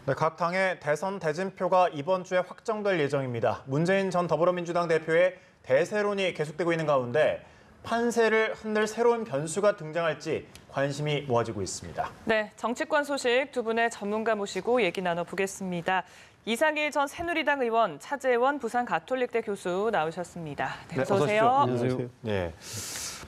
네, 각 당의 대선 대진표가 이번 주에 확정될 예정입니다. 문재인 전 더불어민주당 대표의 대세론이 계속되고 있는 가운데 판세를 흔들 새로운 변수가 등장할지 관심이 모아지고 있습니다. 네, 정치권 소식 두 분의 전문가 모시고 얘기 나눠보겠습니다. 이상일 전 새누리당 의원, 차재원 부산가톨릭대 교수 나오셨습니다. 네, 어서 오세요. 안녕하세요. 네.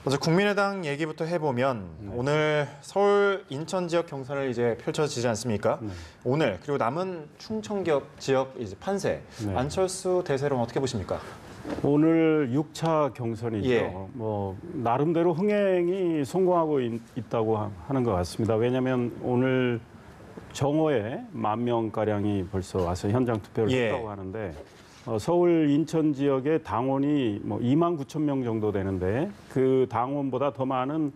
먼저 국민의당 얘기부터 해보면 오늘 서울 인천 지역 경선을 이제 펼쳐지지 않습니까? 오늘 그리고 남은 충청 지역 이제 판세 안철수 대세론 어떻게 보십니까? 오늘 6차 경선이죠. 예. 나름대로 흥행이 성공하고 있다고 하는 것 같습니다. 왜냐하면 오늘 정오에 10,000명가량이 벌써 와서 현장 투표를 했다고 하는데 서울 인천 지역의 당원이 29,000명 정도 되는데 그 당원보다 더 많은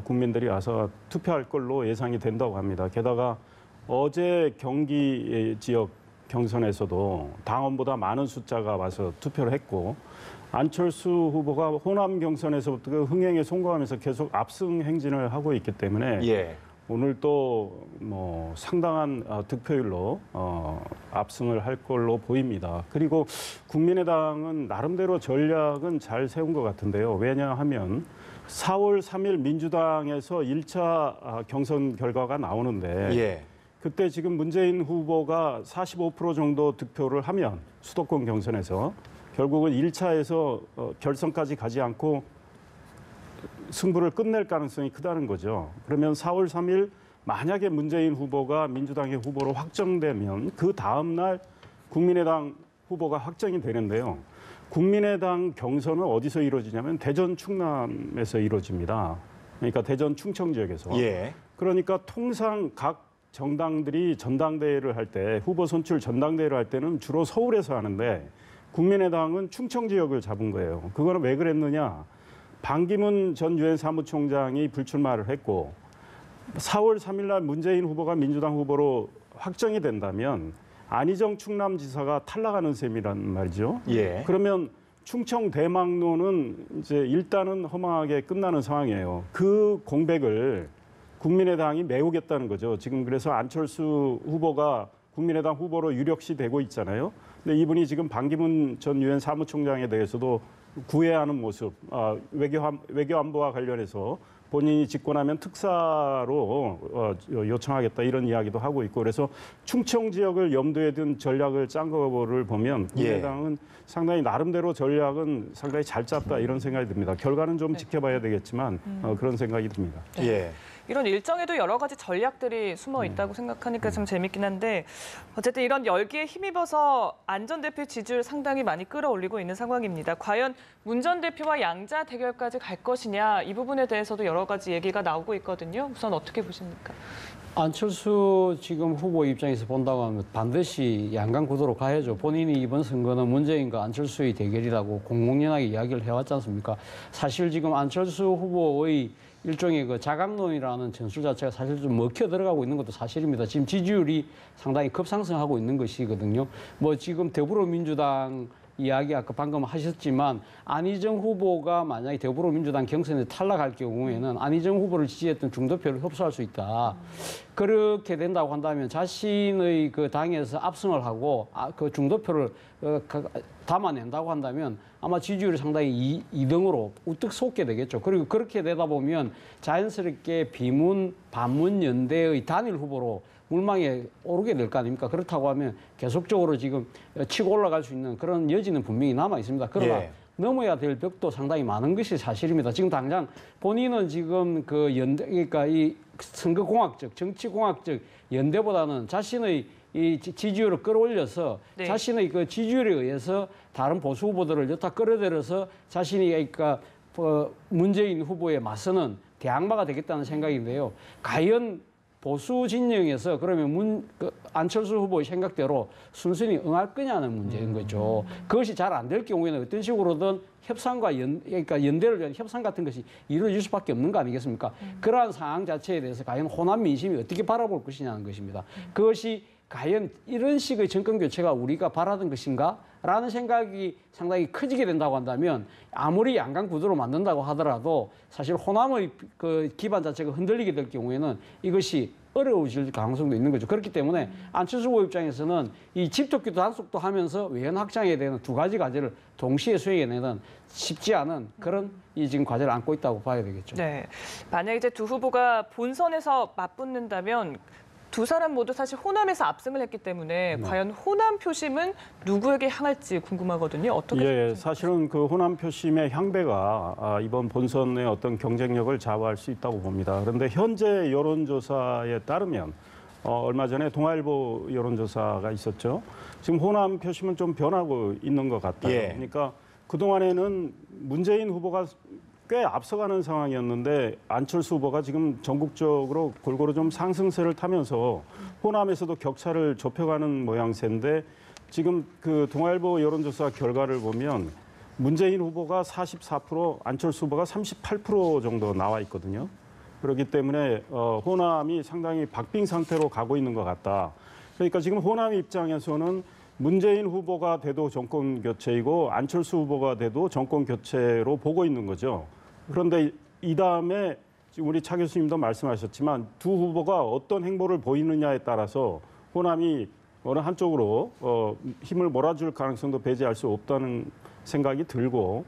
국민들이 와서 투표할 걸로 예상이 된다고 합니다. 게다가 어제 경기 지역 경선에서도 당원보다 많은 숫자가 와서 투표를 했고 안철수 후보가 호남 경선에서부터 그 흥행에 성공하면서 계속 압승 행진을 하고 있기 때문에 오늘 또 상당한 득표율로 압승을 할 걸로 보입니다. 그리고 국민의당은 나름대로 전략은 잘 세운 것 같은데요. 왜냐하면 4월 3일 민주당에서 1차 경선 결과가 나오는데 그때 지금 문재인 후보가 45% 정도 득표를 하면 수도권 경선에서 결국은 1차에서 결선까지 가지 않고 승부를 끝낼 가능성이 크다는 거죠. 그러면 4월 3일 만약에 문재인 후보가 민주당의 후보로 확정되면 그 다음 날 국민의당 후보가 확정이 되는데요. 국민의당 경선은 어디서 이루어지냐면 대전 충남에서 이루어집니다. 그러니까 대전 충청 지역에서. 그러니까 통상 각 정당들이 전당대회를 할 때 후보 선출 전당대회를 할 때는 주로 서울에서 하는데 국민의당은 충청 지역을 잡은 거예요. 그거는 왜 그랬느냐? 반기문 전 유엔 사무총장이 불출마를 했고 4월 3일 날 문재인 후보가 민주당 후보로 확정이 된다면 안희정 충남지사가 탈락하는 셈이란 말이죠. 그러면 충청 대망로는 이제 일단은 허망하게 끝나는 상황이에요. 그 공백을 국민의당이 메우겠다는 거죠. 지금 그래서 안철수 후보가 국민의당 후보로 유력시 되고 있잖아요. 근데 이분이 지금 반기문 전 유엔 사무총장에 대해서도 구애하는 모습, 외교안보와 관련해서 본인이 집권하면 특사로 요청하겠다 이런 이야기도 하고 있고 그래서 충청 지역을 염두에 둔 전략을 짠 거를 보면 국민의당은 상당히 나름대로 전략은 상당히 잘 짰다 이런 생각이 듭니다. 결과는 좀 지켜봐야 되겠지만 그런 생각이 듭니다. 이런 일정에도 여러 가지 전략들이 숨어 있다고 생각하니까 좀 재밌긴 한데 어쨌든 이런 열기에 힘입어서 안 전 대표 지지율 상당히 많이 끌어올리고 있는 상황입니다. 과연 문 전 대표와 양자 대결까지 갈 것이냐 이 부분에 대해서도 여러 가지 얘기가 나오고 있거든요. 우선 어떻게 보십니까? 안철수 지금 후보 입장에서 본다고 하면 반드시 양강 구도로 가야죠. 본인이 이번 선거는 문재인과 안철수의 대결이라고 공공연하게 이야기를 해왔지 않습니까? 사실 지금 안철수 후보의 일종의 그 자강론이라는 전술 자체가 사실 좀 먹혀 들어가고 있는 것도 사실입니다. 지금 지지율이 상당히 급상승하고 있는 것이거든요. 지금 더불어민주당 이야기 아까 방금 하셨지만 안희정 후보가 만약에 더불어민주당 경선에 탈락할 경우에는 안희정 후보를 지지했던 중도표를 흡수할 수 있다. 그렇게 된다고 한다면 자신의 그 당에서 압승을 하고 그 중도표를 담아낸다고 한다면 아마 지지율이 상당히 2등으로 우뚝 솟게 되겠죠. 그리고 그렇게 되다 보면 자연스럽게 비문, 반문 연대의 단일 후보로 물망에 오르게 될 거 아닙니까? 그렇다고 하면 계속적으로 지금 치고 올라갈 수 있는 그런 여지는 분명히 남아 있습니다. 그러나 넘어야 될 벽도 상당히 많은 것이 사실입니다. 지금 당장 본인은 지금 그 연대, 그러니까 이 선거공학적, 정치공학적 연대보다는 자신의 이 지지율을 끌어올려서 자신의 그 지지율에 의해서 다른 보수 후보들을 여타 끌어들여서 자신이 그러니까 문재인 후보에 맞서는 대항마가 되겠다는 생각인데요. 과연 보수 진영에서 그러면 안철수 후보의 생각대로 순순히 응할 거냐는 문제인 거죠. 그것이 잘 안 될 경우에는 어떤 식으로든 협상과 그러니까 연대를 위한 협상 같은 것이 이루어질 수밖에 없는 거 아니겠습니까? 그러한 상황 자체에 대해서 과연 호남 민심이 어떻게 바라볼 것이냐는 것입니다. 그것이 과연 이런 식의 정권 교체가 우리가 바라던 것인가? 라는 생각이 상당히 커지게 된다고 한다면 아무리 양강 구도로 만든다고 하더라도 사실 호남의 그 기반 자체가 흔들리게 될 경우에는 이것이 어려워질 가능성도 있는 거죠. 그렇기 때문에 안철수 후보 입장에서는 이 집토끼도 단속도 하면서 외연 확장에 대한 두 가지 과제를 동시에 수행해내는 쉽지 않은 그런 이 지금 과제를 안고 있다고 봐야 되겠죠. 네. 만약 이제 두 후보가 본선에서 맞붙는다면 두 사람 모두 사실 호남에서 압승을 했기 때문에 과연 호남 표심은 누구에게 향할지 궁금하거든요. 어떻게? 예, 사실은 그 호남 표심의 향배가 이번 본선의 어떤 경쟁력을 좌우할 수 있다고 봅니다. 그런데 현재 여론조사에 따르면 얼마 전에 동아일보 여론조사가 있었죠. 지금 호남 표심은 좀 변하고 있는 것 같아요. 예. 그러니까 그동안에는 문재인 후보가 꽤 앞서가는 상황이었는데 안철수 후보가 지금 전국적으로 골고루 좀 상승세를 타면서 호남에서도 격차를 좁혀가는 모양새인데 지금 그 동아일보 여론조사 결과를 보면 문재인 후보가 44%, 안철수 후보가 38% 정도 나와 있거든요. 그렇기 때문에 호남이 상당히 박빙 상태로 가고 있는 것 같다. 그러니까 지금 호남 입장에서는 문재인 후보가 돼도 정권 교체이고 안철수 후보가 돼도 정권 교체로 보고 있는 거죠. 그런데 이 다음에 지금 우리 차 교수님도 말씀하셨지만 두 후보가 어떤 행보를 보이느냐에 따라서 호남이 어느 한쪽으로 힘을 몰아줄 가능성도 배제할 수 없다는 생각이 들고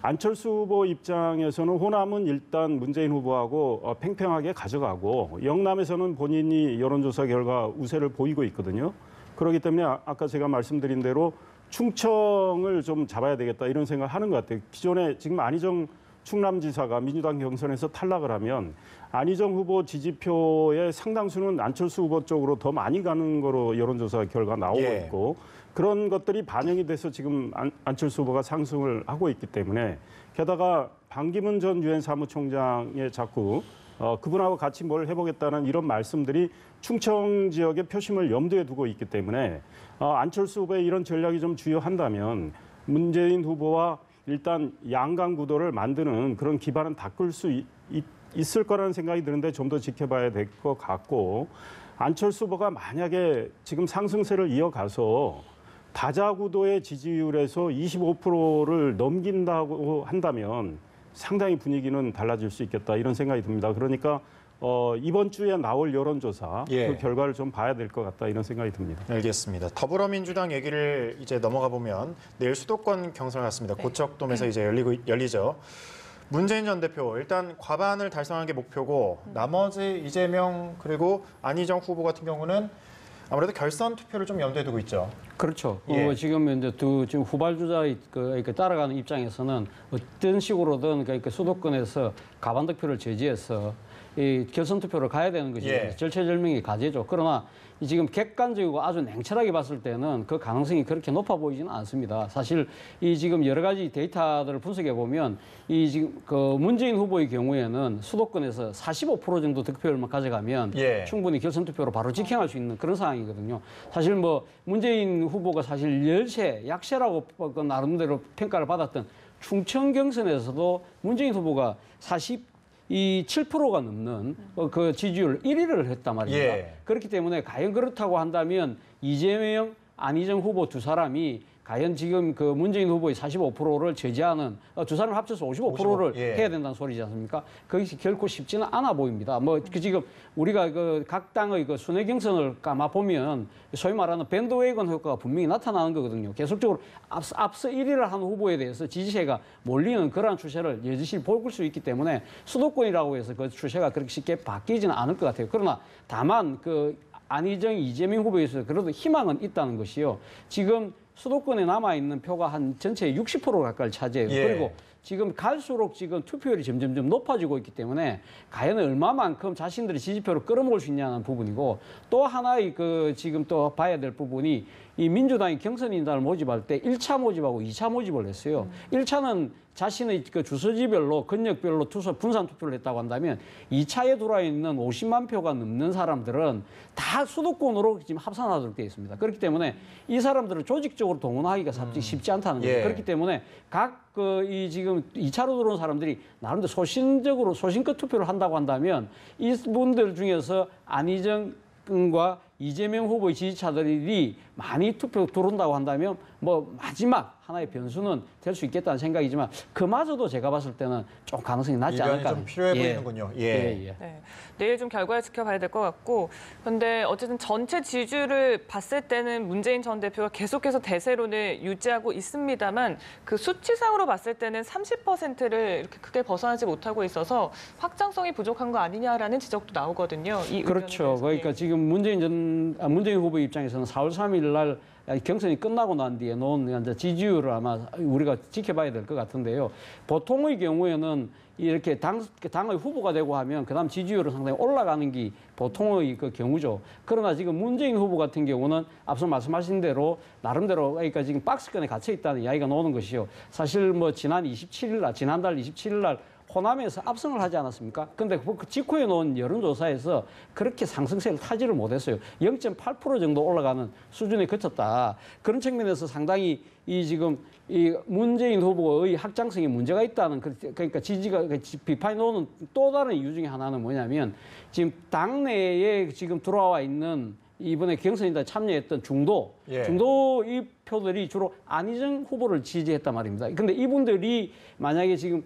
안철수 후보 입장에서는 호남은 일단 문재인 후보하고 팽팽하게 가져가고 영남에서는 본인이 여론조사 결과 우세를 보이고 있거든요. 그렇기 때문에 아까 제가 말씀드린 대로 충청을 좀 잡아야 되겠다 이런 생각을 하는 것 같아요. 기존에 지금 안희정 충남지사가 민주당 경선에서 탈락을 하면 안희정 후보 지지표의 상당수는 안철수 후보 쪽으로 더 많이 가는 거로 여론조사 결과 나오고 있고 그런 것들이 반영이 돼서 지금 안철수 후보가 상승을 하고 있기 때문에 게다가 반기문 전 유엔 사무총장의 자꾸 그분하고 같이 뭘 해보겠다는 이런 말씀들이 충청 지역의 표심을 염두에 두고 있기 때문에 안철수 후보의 이런 전략이 좀 주요한다면 문재인 후보와 일단 양강 구도를 만드는 그런 기반은 닦을 수 있을 거라는 생각이 드는데 좀 더 지켜봐야 될 것 같고 안철수 후보가 만약에 지금 상승세를 이어가서 다자구도의 지지율에서 25%를 넘긴다고 한다면 상당히 분위기는 달라질 수 있겠다 이런 생각이 듭니다. 그러니까 이번 주에 나올 여론조사 그 결과를 좀 봐야 될 것 같다 이런 생각이 듭니다. 알겠습니다. 더불어민주당 얘기를 이제 넘어가 보면 내일 수도권 경선을 갖습니다. 고척돔에서 이제 열리죠. 문재인 전 대표 일단 과반을 달성하는 게 목표고 나머지 이재명 그리고 안희정 후보 같은 경우는 아무래도 결선 투표를 좀 염두에 두고 있죠. 그렇죠. 예. 지금 이제 지금 후발주자의 이렇게 따라가는 입장에서는 어떤 식으로든 그러니까 수도권에서 가반 득표를 제지해서 이 결선 투표를 가야 되는 것이 절체절명의 과제죠. 그러나 지금 객관적이고 아주 냉철하게 봤을 때는 그 가능성이 그렇게 높아 보이지는 않습니다. 사실 이 지금 여러 가지 데이터들을 분석해 보면 이 지금 그 문재인 후보의 경우에는 수도권에서 45% 정도 득표율만 가져가면 충분히 결선 투표로 바로 직행할 수 있는 그런 상황이거든요. 사실 뭐 문재인 후보가 사실 열세, 약세라고 나름대로 평가를 받았던 충청 경선에서도 문재인 후보가 7%가 넘는 그 지지율 1위를 했단 말입니다. 그렇기 때문에 과연 그렇다고 한다면 이재명, 안희정 후보 두 사람이 과연 지금 그 문재인 후보의 45%를 제지하는 두 사람 합쳐서 55%를 해야 된다는 소리지 않습니까? 그것이 결코 쉽지는 않아 보입니다. 지금 우리가 그 각 당의 그 순회 경선을 감아 보면 소위 말하는 밴드웨이건 효과가 분명히 나타나는 거거든요. 계속적으로 앞서 1위를 한 후보에 대해서 지지세가 몰리는 그러한 추세를 여지실 볼 수 있기 때문에 수도권이라고 해서 그 추세가 그렇게 쉽게 바뀌지는 않을 것 같아요. 그러나 다만 그 안희정, 이재명 후보에 있어서 그래도 희망은 있다는 것이요. 지금 수도권에 남아있는 표가 한 전체의 60% 가까이를 차지해요. 그리고 지금 갈수록 지금 투표율이 점점점 높아지고 있기 때문에 과연 얼마만큼 자신들의 지지표를 끌어모을 수 있냐는 부분이고 또 하나의 그 지금 또 봐야 될 부분이 이 민주당이 경선인단을 모집할 때 1차 모집하고 2차 모집을 했어요. 1차는 자신의 그 주소지별로 권역별로 분산 투표를 했다고 한다면 2차에 들어와 있는 50만 표가 넘는 사람들은 다 수도권으로 지금 합산하도록 되어 있습니다. 그렇기 때문에 이 사람들을 조직적으로 동원하기가 쉽지 않다는 거예요. 그렇기 때문에 각 이 지금 2차로 들어온 사람들이 나름대로 소신껏 투표를 한다고 한다면 이분들 중에서 안희정과 이재명 후보의 지지자들이 많이 투표 들어온다고 한다면 뭐 마지막 하나의 변수는 될 수 있겠다는 생각이지만 그마저도 제가 봤을 때는 좀 가능성이 낮지 일관이 않을까. 좀 필요해 보이는군요. 예. 네, 내일 좀 결과를 지켜봐야 될 것 같고, 그런데 어쨌든 전체 지지율을 봤을 때는 문재인 전 대표가 계속해서 대세론을 유지하고 있습니다만 그 수치상으로 봤을 때는 30%를 이렇게 크게 벗어나지 못하고 있어서 확장성이 부족한 거 아니냐라는 지적도 나오거든요. 이 그렇죠. 그러니까 지금 문재인 후보 입장에서는 4월 3일 날 경선이 끝나고 난 뒤에 놓은 이제 지지율을 아마 우리가 지켜봐야 될 것 같은데요. 보통의 경우에는 이렇게 당의 후보가 되고 하면 그다음 지지율은 상당히 올라가는 게 보통의 그 경우죠. 그러나 지금 문재인 후보 같은 경우는 앞서 말씀하신 대로 나름대로 그러니까 지금 박스권에 갇혀 있다는 이야기가 나오는 것이요. 사실 뭐 지난달 27일 날 호남에서 압승을 하지 않았습니까? 근데 그 직후에 놓은 여론조사에서 그렇게 상승세를 타지를 못했어요. 0.8% 정도 올라가는 수준에 그쳤다. 그런 측면에서 상당히 지금 문재인 후보의 확장성에 문제가 있다는 그러니까 지지가 비판이 나오는 또 다른 이유 중에 하나는 뭐냐면 지금 당내에 지금 들어와 있는 이번에 경선에 참여했던 중도 이 표들이 주로 안희정 후보를 지지했단 말입니다. 근데 이분들이 만약에 지금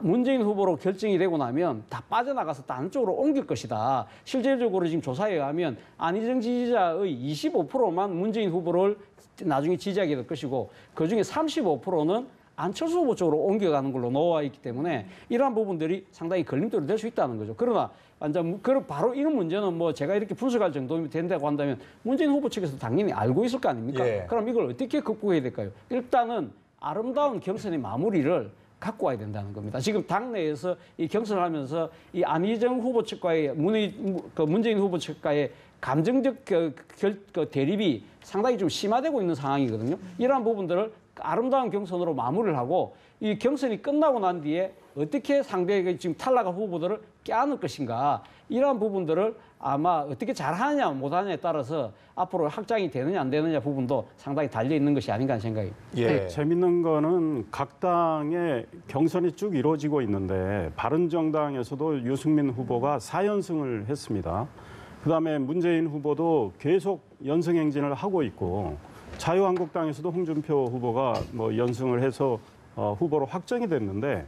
문재인 후보로 결정이 되고 나면 다 빠져나가서 다른 쪽으로 옮길 것이다. 실질적으로 지금 조사에 의하면 안희정 지지자의 25%만 문재인 후보를 나중에 지지하게 될 것이고 그중에 35%는 안철수 후보 쪽으로 옮겨가는 걸로 나와 있기 때문에 이러한 부분들이 상당히 걸림돌이 될 수 있다는 거죠. 그러나 바로 이런 문제는 뭐 제가 이렇게 분석할 정도면 된다고 한다면 문재인 후보 측에서 당연히 알고 있을 거 아닙니까? 그럼 이걸 어떻게 극복해야 될까요? 일단은 아름다운 경선의 마무리를 갖고 와야 된다는 겁니다. 지금 당내에서 이 경선을 하면서 이 안희정 후보 측과의 문재인 후보 측과의 감정적 대립이 상당히 좀 심화되고 있는 상황이거든요. 이러한 부분들을 아름다운 경선으로 마무리를 하고 이 경선이 끝나고 난 뒤에 어떻게 상대에게 지금 탈락한 후보들을 껴안을 것인가 이러한 부분들을 아마 어떻게 잘하느냐 못하느냐에 따라서 앞으로 확장이 되느냐 안 되느냐 부분도 상당히 달려 있는 것이 아닌가 하는 생각이. 재밌는 거는 각 당의 경선이 쭉 이루어지고 있는데 바른정당에서도 유승민 후보가 4연승을 했습니다. 그다음에 문재인 후보도 계속 연승 행진을 하고 있고 자유한국당에서도 홍준표 후보가 뭐 연승을 해서 후보로 확정이 됐는데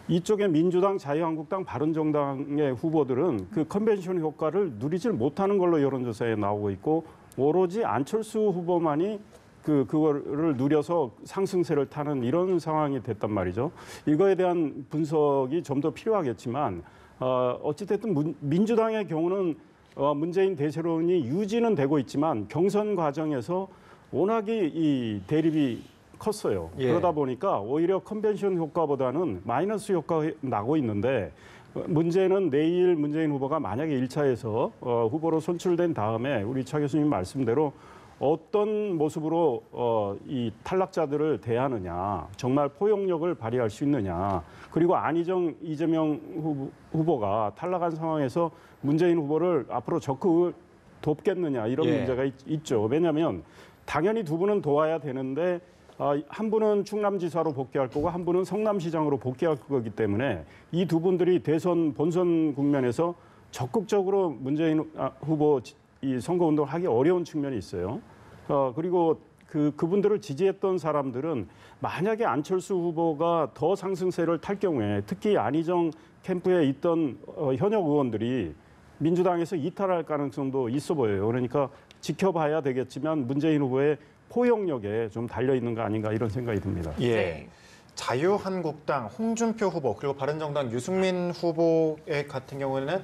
이쪽에 민주당, 자유한국당, 바른정당의 후보들은 그 컨벤션 효과를 누리질 못하는 걸로 여론조사에 나오고 있고 오로지 안철수 후보만이 그거를 누려서 상승세를 타는 이런 상황이 됐단 말이죠. 이거에 대한 분석이 좀 더 필요하겠지만 어찌됐든 민주당의 경우는 문재인 대세론이 유지는 되고 있지만 경선 과정에서 워낙에 이 대립이 컸어요. 그러다 보니까 오히려 컨벤션 효과보다는 마이너스 효과가 나고 있는데 문제는 내일 문재인 후보가 만약에 1차에서 후보로 선출된 다음에 우리 차 교수님 말씀대로 어떤 모습으로 이 탈락자들을 대하느냐, 정말 포용력을 발휘할 수 있느냐, 그리고 안희정, 이재명 후보가 탈락한 상황에서 문재인 후보를 앞으로 적극 돕겠느냐 이런 문제가 있죠. 왜냐하면 당연히 두 분은 도와야 되는데 한 분은 충남지사로 복귀할 거고 한 분은 성남시장으로 복귀할 거기 때문에 이 두 분들이 대선 본선 국면에서 적극적으로 문재인 후보 이 선거운동을 하기 어려운 측면이 있어요. 그리고 그분들을 지지했던 사람들은 만약에 안철수 후보가 더 상승세를 탈 경우에 특히 안희정 캠프에 있던 현역 의원들이 민주당에서 이탈할 가능성도 있어 보여요. 그러니까 지켜봐야 되겠지만 문재인 후보의 포용력에 좀 달려 있는 거 아닌가 이런 생각이 듭니다. 자유한국당 홍준표 후보 그리고 바른정당 유승민 후보의 같은 경우에는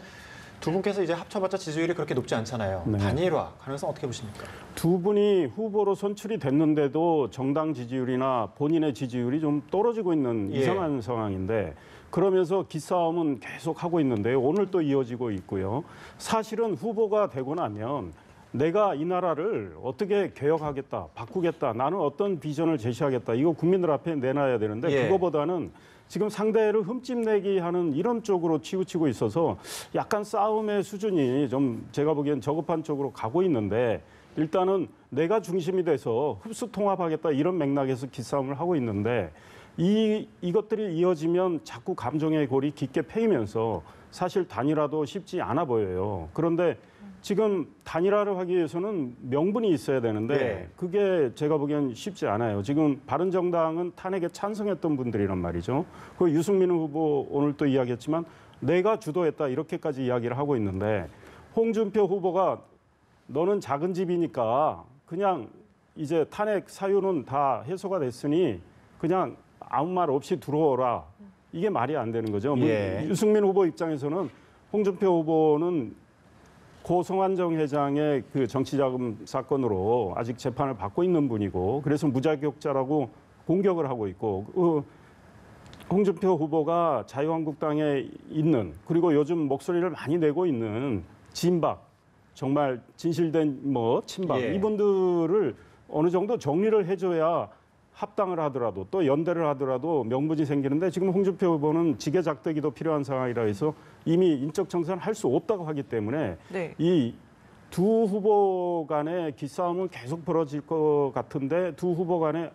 두 분께서 이제 합쳐봤자 지지율이 그렇게 높지 않잖아요. 단일화 가능성 어떻게 보십니까? 두 분이 후보로 선출이 됐는데도 정당 지지율이나 본인의 지지율이 좀 떨어지고 있는 이상한 상황인데 그러면서 기싸움은 계속 하고 있는데요. 오늘 또 이어지고 있고요. 사실은 후보가 되고 나면 내가 이 나라를 어떻게 개혁하겠다, 바꾸겠다, 나는 어떤 비전을 제시하겠다, 이거 국민들 앞에 내놔야 되는데 그거보다는 지금 상대를 흠집내기 하는 이런 쪽으로 치우치고 있어서 약간 싸움의 수준이 좀 제가 보기엔 저급한 쪽으로 가고 있는데 일단은 내가 중심이 돼서 흡수 통합하겠다 이런 맥락에서 기싸움을 하고 있는데 이것들이 이어지면 자꾸 감정의 골이 깊게 패이면서 사실 단일화도 쉽지 않아 보여요. 그런데 지금 단일화를 하기 위해서는 명분이 있어야 되는데 네. 그게 제가 보기엔 쉽지 않아요. 지금 바른정당은 탄핵에 찬성했던 분들이란 말이죠. 그 유승민 후보 오늘 또 이야기했지만 내가 주도했다 이렇게까지 이야기를 하고 있는데 홍준표 후보가 너는 작은 집이니까 그냥 이제 탄핵 사유는 다 해소가 됐으니 그냥 아무 말 없이 들어오라. 이게 말이 안 되는 거죠. 예. 유승민 후보 입장에서는 홍준표 후보는 고 성완종 회장의 그 정치자금 사건으로 아직 재판을 받고 있는 분이고 그래서 무자격자라고 공격을 하고 있고 홍준표 후보가 자유한국당에 있는 그리고 요즘 목소리를 많이 내고 있는 진박 정말 진실된 친박 예. 이분들을 어느 정도 정리를 해줘야 합당을 하더라도 또 연대를 하더라도 명분이 생기는데 지금 홍준표 후보는 지게작대기도 필요한 상황이라 해서 이미 인적 청산을 할 수 없다고 하기 때문에 네. 이 두 후보 간의 기싸움은 계속 벌어질 것 같은데 두 후보 간의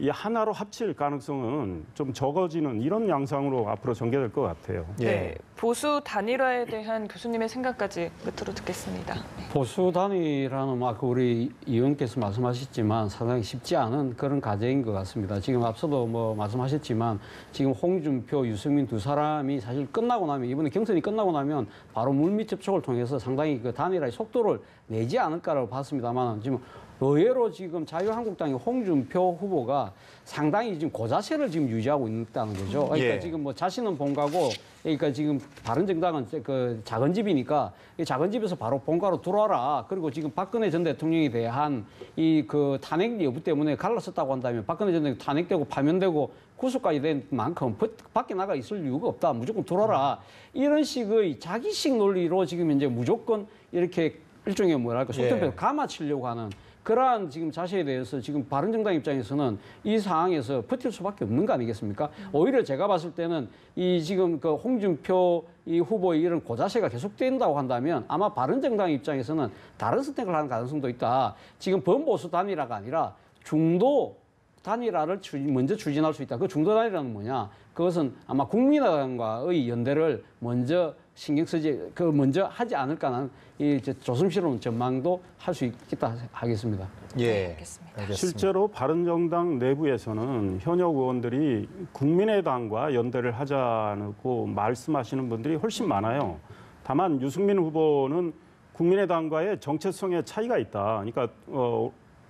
이 하나로 합칠 가능성은 좀 적어지는 이런 양상으로 앞으로 전개될 것 같아요. 예. 네, 보수 단일화에 대한 교수님의 생각까지 끝으로 듣겠습니다. 네. 보수 단위라는 아까 우리 이 의원께서 말씀하셨지만 상당히 쉽지 않은 그런 과제인 것 같습니다. 지금 앞서도 말씀하셨지만 지금 홍준표, 유승민 두 사람이 사실 끝나고 나면 이번에 경선이 끝나고 나면 바로 물밑 접촉을 통해서 상당히 그 단일화의 속도를 내지 않을까라고 봤습니다만 지금 의외로 지금 자유한국당의 홍준표 후보가 상당히 지금 고자세를 지금 유지하고 있다는 거죠. 그러니까 예. 지금 자신은 본가고, 그러니까 지금 바른정당은 그 작은 집이니까 이 작은 집에서 바로 본가로 들어와라. 그리고 지금 박근혜 전 대통령에 대한 이 그 탄핵 여부 때문에 갈라섰다고 한다면 박근혜 전 대통령 탄핵되고 파면되고 구속까지 된 만큼 밖에 나가 있을 이유가 없다. 무조건 들어와라. 이런 식의 자기식 논리로 지금 이제 무조건 이렇게 일종의 뭐랄까 속편을 감아치려고 하는 그러한 지금 자세에 대해서 지금 바른정당 입장에서는 이 상황에서 버틸 수밖에 없는 거 아니겠습니까? 오히려 제가 봤을 때는 이 지금 그 홍준표 이 후보의 이런 고자세가 계속된다고 한다면 아마 바른정당 입장에서는 다른 선택을 하는 가능성도 있다. 지금 범보수 단일화가 아니라 중도 단일화를 먼저 추진할 수 있다. 그 중도 단일화는 뭐냐? 그것은 아마 국민의당과의 연대를 먼저 신경 쓰지, 먼저 하지 않을까는 이 조심스러운 전망도 할 수 있겠다 하겠습니다. 예. 알겠습니다. 실제로 바른정당 내부에서는 현역 의원들이 국민의당과 연대를 하자고 말씀하시는 분들이 훨씬 많아요. 다만 유승민 후보는 국민의당과의 정체성의 차이가 있다. 그러니까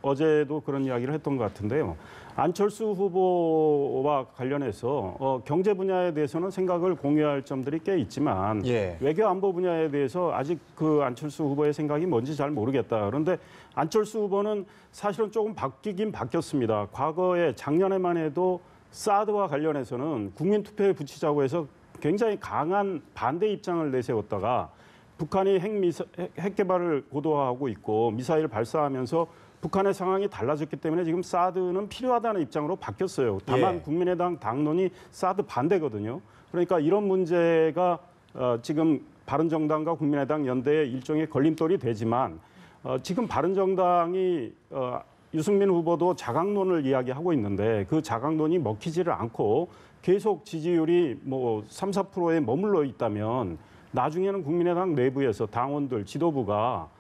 어제도 그런 이야기를 했던 것 같은데요. 안철수 후보와 관련해서 경제 분야에 대해서는 생각을 공유할 점들이 꽤 있지만 외교 안보 분야에 대해서 아직 그 안철수 후보의 생각이 뭔지 잘 모르겠다. 그런데 안철수 후보는 사실은 조금 바뀌긴 바뀌었습니다. 과거에 작년에만 해도 사드와 관련해서는 국민투표에 붙이자고 해서 굉장히 강한 반대 입장을 내세웠다가 북한이 핵 개발을 고도화하고 있고 미사일 발사하면서 북한의 상황이 달라졌기 때문에 지금 사드는 필요하다는 입장으로 바뀌었어요. 다만 국민의당 당론이 사드 반대거든요. 그러니까 이런 문제가 지금 바른정당과 국민의당 연대의 일종의 걸림돌이 되지만 지금 바른정당이 유승민 후보도 자강론을 이야기하고 있는데 그 자강론이 먹히지를 않고 계속 지지율이 3, 4%에 머물러 있다면 나중에는 국민의당 내부에서 당원들, 지도부가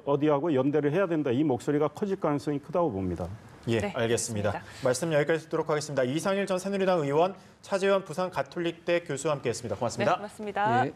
어디하고 연대를 해야 된다. 이 목소리가 커질 가능성이 크다고 봅니다. 예, 네, 알겠습니다. 알겠습니다. 말씀 여기까지 듣도록 하겠습니다. 이상일 전 새누리당 의원, 차재현 부산 가톨릭대 교수와 함께했습니다. 고맙습니다. 네, 고맙습니다. 예.